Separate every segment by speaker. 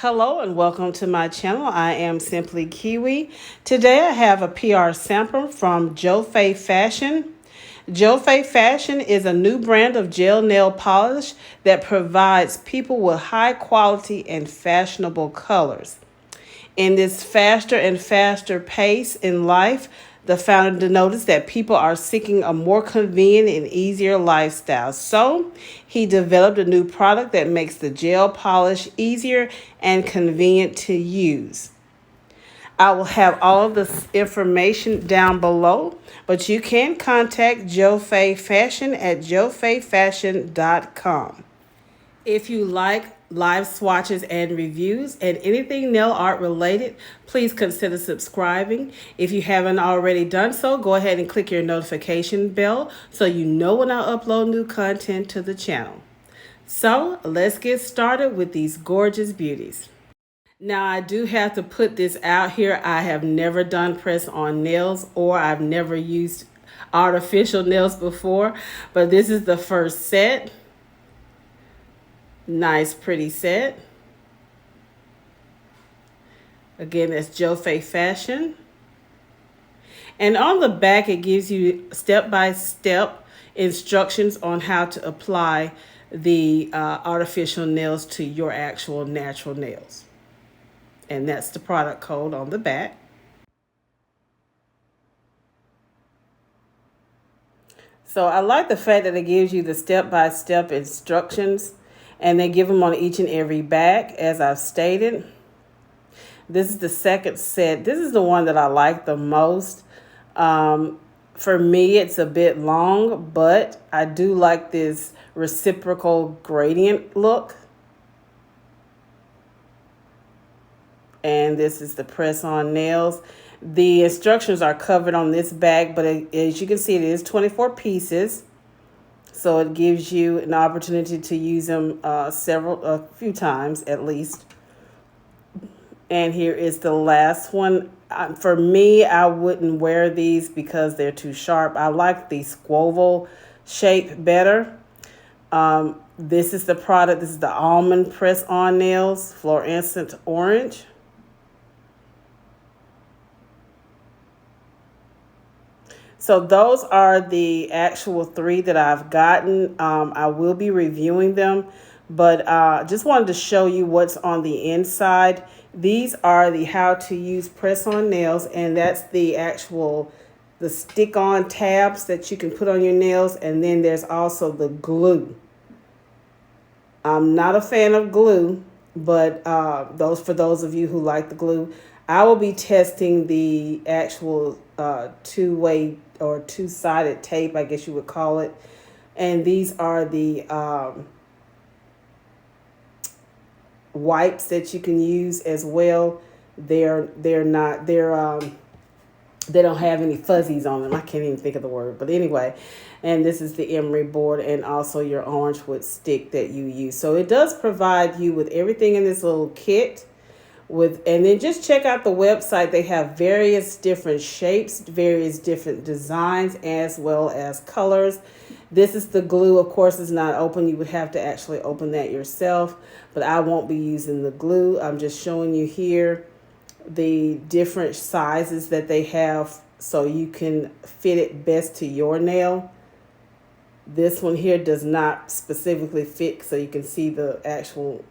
Speaker 1: Hello and welcome to my channel. I am Simply Kiwi. Today I have a PR sample from Jofay Fashion. Jofay Fashion is a new brand of gel nail polish that provides people with high quality and fashionable colors. In this faster and faster pace in life, the founder noticed that people are seeking a more convenient and easier lifestyle. So he developed a new product that makes the gel polish easier and convenient to use. I will have all of this information down below, but you can contact Jofay Fashion at jofayfashion.com. If you like live swatches and reviews and anything nail art related, please consider subscribing. If you haven't already done so, go ahead and click your notification bell so you know when I upload new content to the channel. So let's get started with these gorgeous beauties. Now I do have to put this out here. I have never done press on nails, or I've never used artificial nails before, but this is the first set. Nice, pretty set. Again, that's Jofay Fashion. And on the back, it gives you step-by-step instructions on how to apply the artificial nails to your actual natural nails. And that's the product code on the back. So I like the fact that it gives you the step-by-step instructions, and they give them on each and every bag, as I've stated. This is the second set. This is the one that I like the most. For me, it's a bit long, but I do like this reciprocal gradient look. And this is the press-on nails. The instructions are covered on this bag, but as you can see, it is 24 pieces. So it gives you an opportunity to use them a few times at least. And here is the last one. For me, I wouldn't wear these because they're too sharp. I like the squoval shape better. This is the product. This is the Almond press-on nails, Fluorescent Orange. So those are the actual three that I've gotten. I will be reviewing them, but just wanted to show you what's on the inside. These are the how to use press-on nails, and that's the stick-on tabs that you can put on your nails, and then there's also the glue. I'm not a fan of glue, but for those of you who like the glue, I will be testing the actual two-way or two-sided tape, I guess you would call it. And these are the wipes that you can use as well. They don't have any fuzzies on them. I can't even think of the word, but anyway. And this is the emery board and also your orange wood stick that you use. So it does provide you with everything in this little kit. And then just check out the website. They have various different shapes, various different designs, as well as colors. This is the glue. Of course, it's not open. You would have to actually open that yourself, but I won't be using the glue. I'm just showing you here the different sizes that they have so you can fit it best to your nail. This one here does not specifically fit, so you can see the actual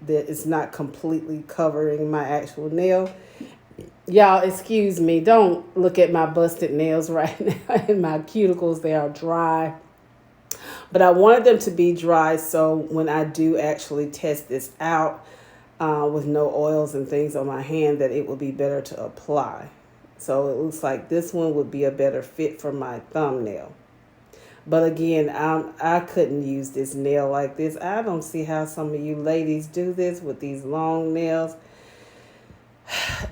Speaker 1: that it's not completely covering my actual nail. Y'all, excuse me. Don't look at my busted nails right now and my cuticles. They are dry. But I wanted them to be dry so when I do actually test this out with no oils and things on my hand, that it will be better to apply. So it looks like this one would be a better fit for my thumbnail. But again, I couldn't use this nail like this. I don't see how some of you ladies do this with these long nails.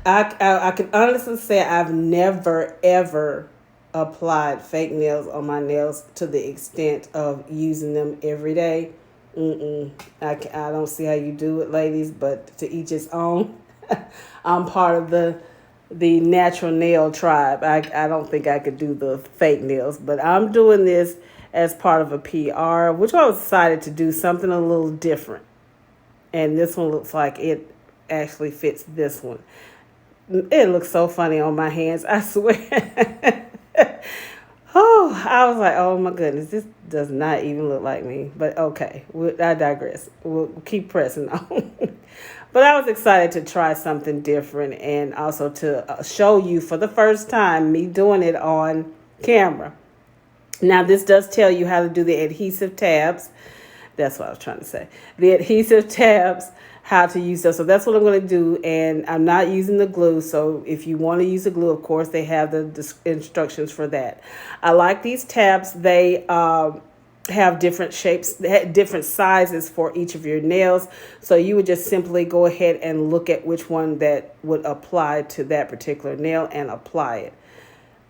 Speaker 1: I can honestly say I've never, ever applied fake nails on my nails to the extent of using them every day. I don't see how you do it, ladies, but to each his own. I'm part of the natural nail tribe. I don't think I could do the fake nails, but I'm doing this as part of a PR, which I was excited to do something a little different. And this one looks like it actually fits this one. It looks so funny on my hands, I swear. Oh, I was like, oh my goodness, this does not even look like me. But okay, I digress. We'll keep pressing on. But I was excited to try something different and also to show you for the first time me doing it on camera. Now, this does tell you how to do the adhesive tabs. That's what I was trying to say. The adhesive tabs, how to use those. So that's what I'm going to do. And I'm not using the glue. So if you want to use the glue, of course, they have the instructions for that. I like these tabs. They have different shapes, different sizes for each of your nails. So you would just simply go ahead and look at which one that would apply to that particular nail and apply it.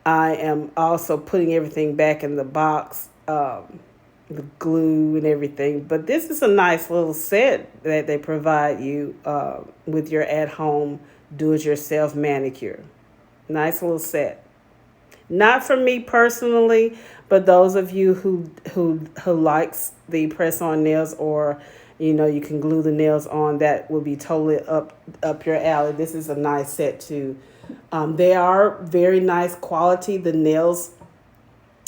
Speaker 1: I am also putting everything back in the box, the glue and everything. But this is a nice little set that they provide you with your at-home do-it-yourself manicure. Nice little set. Not for me personally, but those of you who likes the press-on nails, or you can glue the nails on, that will be totally up your alley. This is a nice set too. They are very nice quality. The nails,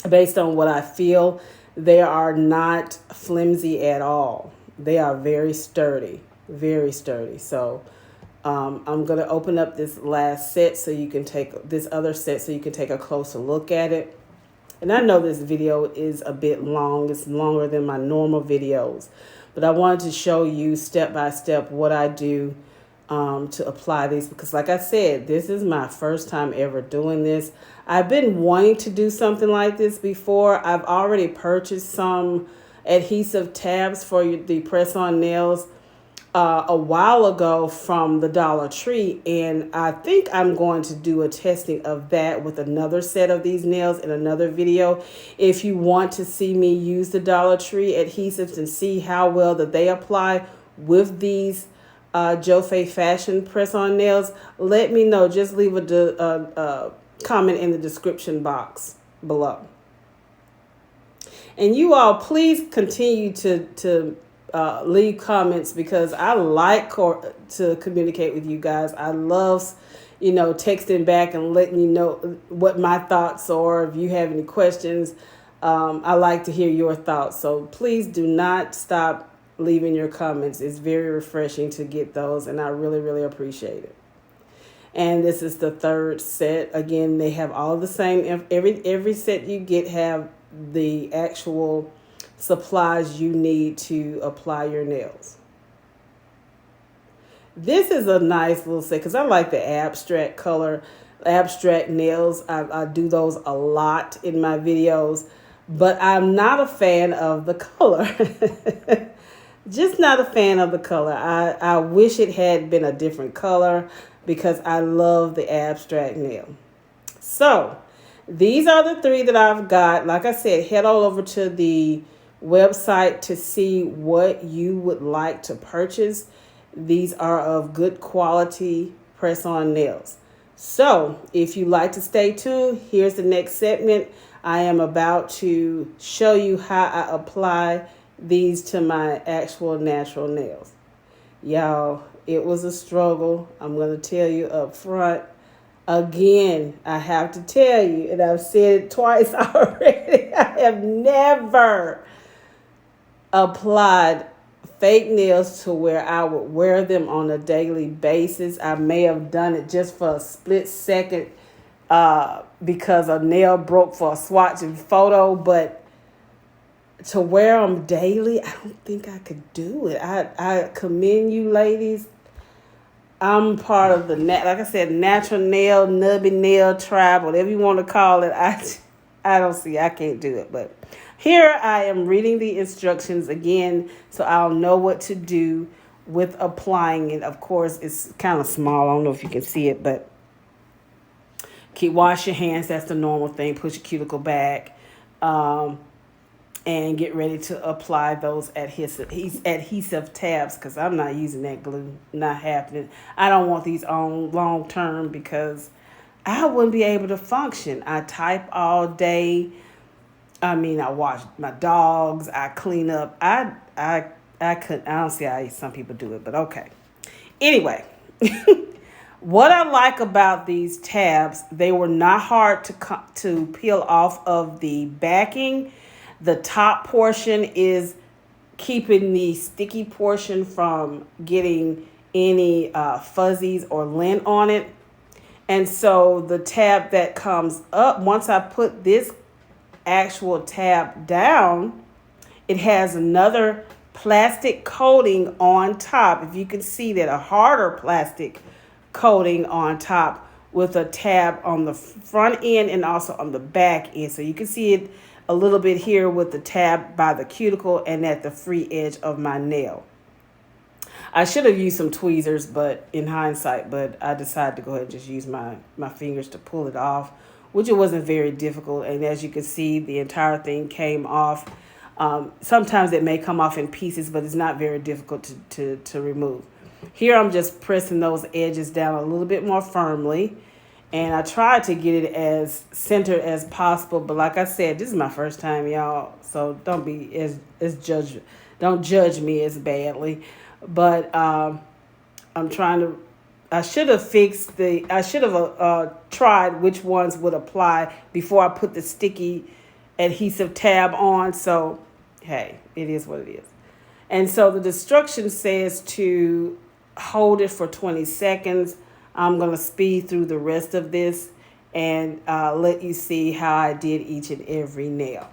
Speaker 1: based on what I feel, they are not flimsy at all. They are very sturdy, very sturdy. So I'm going to open up this last set so you can take this other set so you can take a closer look at it. And I know this video is a bit long. It's longer than my normal videos. But I wanted to show you step by step what I do to apply these, because like I said, this is my first time ever doing this. I've been wanting to do something like this before. I've already purchased some adhesive tabs for the press-on nails a while ago from the Dollar Tree, and I think I'm going to do a testing of that with another set of these nails in another video. If you want to see me use the Dollar Tree adhesives and see how well that they apply with these Jofay fashion press-on nails, let me know. Just leave a comment in the description box below. And you all, please continue to leave comments, because I like to communicate with you guys. I love, texting back and letting you know what my thoughts are. If you have any questions, I like to hear your thoughts. So please do not stop leaving your comments. It's very refreshing to get those, and I really, really appreciate it. And this is the third set. Again, they have all the same. Every set you get have the actual supplies you need to apply your nails. This is a nice little set because I like the abstract color, abstract nails. I do those a lot in my videos, but I'm not a fan of the color. Just not a fan of the color. I wish it had been a different color because I love the abstract nail. So these are the three that I've got. Like I said, head all over to the website to see what you would like to purchase. These are of good quality press-on nails. So if you like to stay tuned, here's the next segment. I am about to show you how I apply these to my actual natural nails. Y'all, it was a struggle. I'm going to tell you up front. Again, I have to tell you, and I've said it twice already, I have never applied fake nails to where I would wear them on a daily basis. I may have done it just for a split second because a nail broke for a swatching photo, but to wear them daily, I don't think I could do it. I commend you, ladies. I'm part of the, like I said, natural nail, nubby nail tribe, whatever you want to call it. I can't do it. But here I am reading the instructions again, so I'll know what to do with applying it. Of course, it's kind of small. I don't know if you can see it, but wash your hands. That's the normal thing. Push your cuticle back. And get ready to apply those adhesive tabs, because I'm not using that glue. Not happening. I don't want these on long term because I wouldn't be able to function. I type all day. I watch my dogs. I clean up. I don't see how some people do it, but okay. Anyway, What I like about these tabs, they were not hard to peel off of the backing. The top portion is keeping the sticky portion from getting any fuzzies or lint on it. And so the tab that comes up, once I put this actual tab down, it has another plastic coating on top. If you can see that, a harder plastic coating on top with a tab on the front end and also on the back end. So you can see it a little bit here with the tab by the cuticle and at the free edge of my nail. I should have used some tweezers, but in hindsight, but I decided to go ahead and just use my fingers to pull it off, which it wasn't very difficult. And as you can see, the entire thing came off. Sometimes it may come off in pieces, but it's not very difficult to remove. Here I'm just pressing those edges down a little bit more firmly. And I tried to get it as centered as possible. But like I said, this is my first time, y'all. So don't be don't judge me as badly. But I'm trying to, I should have tried which ones would apply before I put the sticky adhesive tab on. So, hey, it is what it is. And so the instruction says to hold it for 20 seconds. I'm going to speed through the rest of this and let you see how I did each and every nail.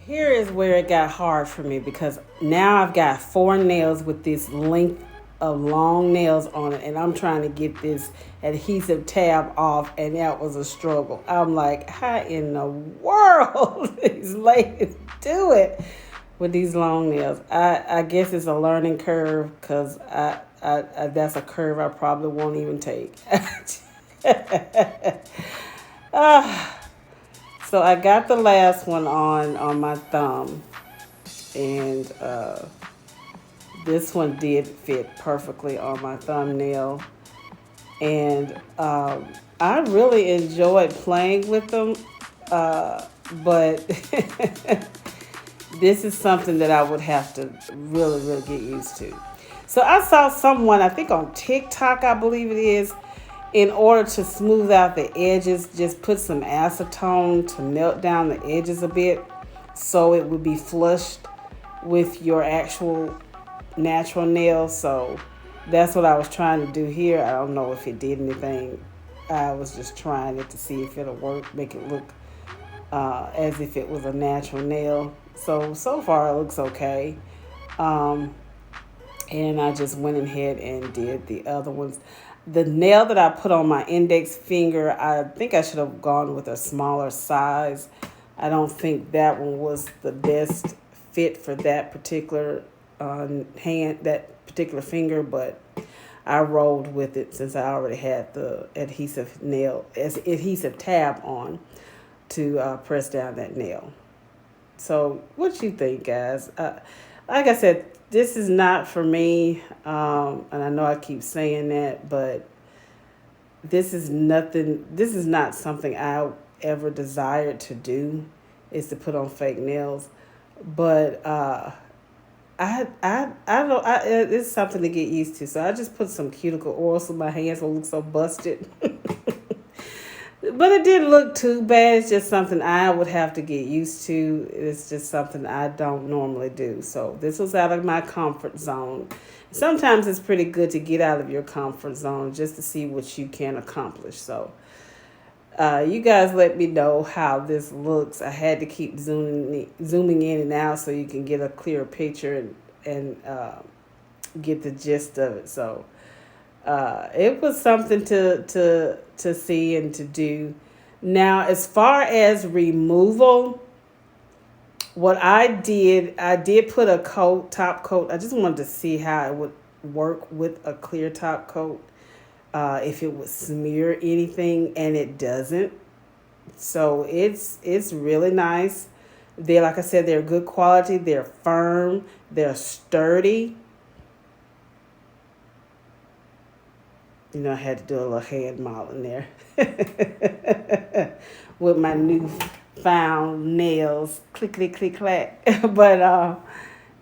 Speaker 1: Here is where it got hard for me because now I've got 4 nails with this length of long nails on it, and I'm trying to get this adhesive tab off, and that was a struggle. I'm like, how in the world these ladies do it with these long nails? I guess it's a learning curve because I that's a curve I probably won't even take. So I got the last one on my thumb, and this one did fit perfectly on my thumbnail, and I really enjoyed playing with them, but this is something that I would have to really, really get used to. So I saw someone, I think on TikTok, I believe it is, in order to smooth out the edges, just put some acetone to melt down the edges a bit so it would be flushed with your actual natural nails. So that's what I was trying to do here. I don't know if it did anything. I was just trying it to see if it'll work, make it look as if it was a natural nail. So far it looks okay. And I just went ahead and did the other ones. The nail that I put on my index finger, I think I should have gone with a smaller size. I don't think that one was the best fit for that particular hand, that particular finger, but I rolled with it since I already had the adhesive tab on to press down that nail. So what you think, guys? Like I said, this is not for me, and I know I keep saying that, but this is not something I ever desired to do, is to put on fake nails. But it's something to get used to. So I just put some cuticle oil so my hands won't look so busted. But it didn't look too bad. It's just something I would have to get used to. It's just something I don't normally do. So this was out of my comfort zone. Sometimes it's pretty good to get out of your comfort zone just to see what you can accomplish. So you guys let me know how this looks. I had to keep zooming in and out so you can get a clear picture and get the gist of it. So it was something to see and to do. Now, as far as removal, what I did put a top coat. I just wanted to see how it would work with a clear top coat, if it would smear anything, and it doesn't. So it's really nice. Like I said, they're good quality. They're firm. They're sturdy. You know, I had to do a little hand modeling there with my newfound nails. Clickety click clack. But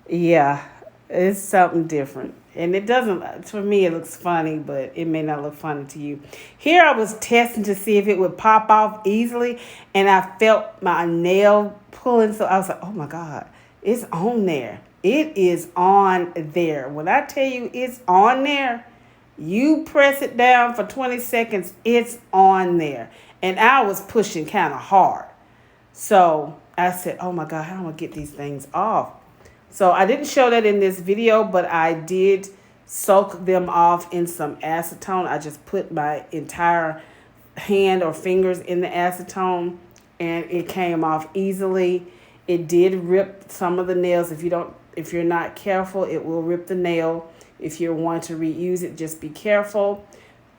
Speaker 1: yeah, it's something different. And it doesn't, for me, it looks funny, but it may not look funny to you. Here I was testing to see if it would pop off easily, and I felt my nail pulling. So I was like, oh my God, it's on there. It is on there. When I tell you it's on there, you press it down for 20 seconds, it's on there. And I was pushing kind of hard. So I said, oh my God, how do I get these things off? So I didn't show that in this video, but I did soak them off in some acetone. I just put my entire hand or fingers in the acetone, and it came off easily. It did rip some of the nails. If you're not careful, it will rip the nail. If you want to reuse it, just be careful.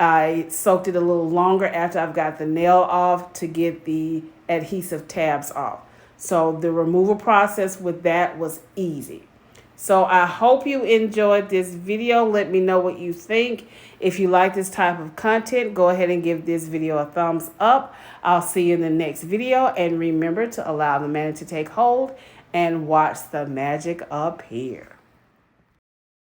Speaker 1: I soaked it a little longer after I've got the nail off to get the adhesive tabs off. So the removal process with that was easy. So I hope you enjoyed this video. Let me know what you think. If you like this type of content, go ahead and give this video a thumbs up. I'll see you in the next video. And remember to allow the magic to take hold and watch the magic appear.